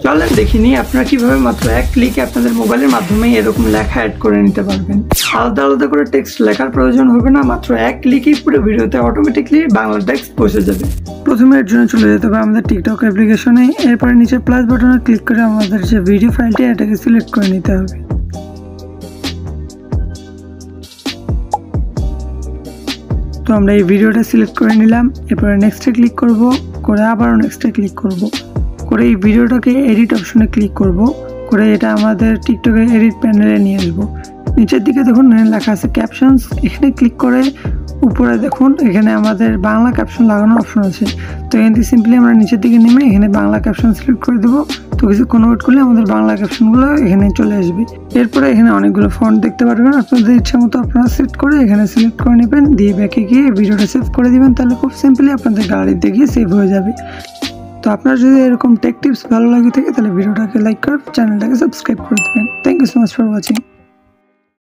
চলেন দেখিনি আপনারা কিভাবে মাত্র এক ক্লিকে আপনাদের মোবাইলের মাধ্যমে এরকম লেখা অ্যাড করে নিতে পারবেন। আলাদা আলাদা করে টেক্সট লেখার প্রয়োজন হবে না, মাত্র এক ক্লিকেই পুরো ভিডিওতে অটোমেটিকলি বাংলা টেক্সট বসে যাবে। প্রথমে এর জন্য চলে যেতে হবে আমাদের টিকটক অ্যাপ্লিকেশনে, এরপরে নিচে প্লাস বাটনে ক্লিক করে আমাদের যে ভিডিও ফাইলটি এটাকে সিলেক্ট করে নিতে হবে। তো আমরা এই ভিডিওটা সিলেক্ট করে নিলাম, এরপরে নেক্সটে ক্লিক করব, করে আবারও নেক্সটে ক্লিক করব, করে এই ভিডিওটাকে এডিট অপশনে ক্লিক করব, করে এটা আমাদের টিকটকের এডিট প্যানেলে নিয়ে আসবো। নিচের দিকে দেখুন লেখা আছে ক্যাপশনস, এখানে ক্লিক করে উপরে দেখুন এখানে আমাদের বাংলা ক্যাপশন লাগানোর অপশন আছে। তো এখান থেকে সিম্পলি আমরা নিচের দিকে নেমে এখানে বাংলা ক্যাপশন সিলেক্ট করে দেবো। তো কিছুক্ষণ ওয়েট করলে আমাদের বাংলা ক্যাপশনগুলো এখানে চলে আসবে। এরপরে এখানে অনেকগুলো ফন্ট দেখতে পারবেন, আপনাদের ইচ্ছা মতো আপনারা সেট করে এখানে সিলেক্ট করে নেবেন, দিয়ে ব্যাকে গিয়ে ভিডিওটা সেভ করে দিবেন, তাহলে খুব সিম্পলি আপনাদের গ্যালারিতে গিয়ে সেভ হয়ে যাবে। তো আপনার যদি এরকম টেক টিপস ভালো লাগে থাকে তাহলে ভিডিওটাকে লাইক করে চ্যানেলটাকে সাবস্ক্রাইব করে দেবেন। Thank you so much for watching.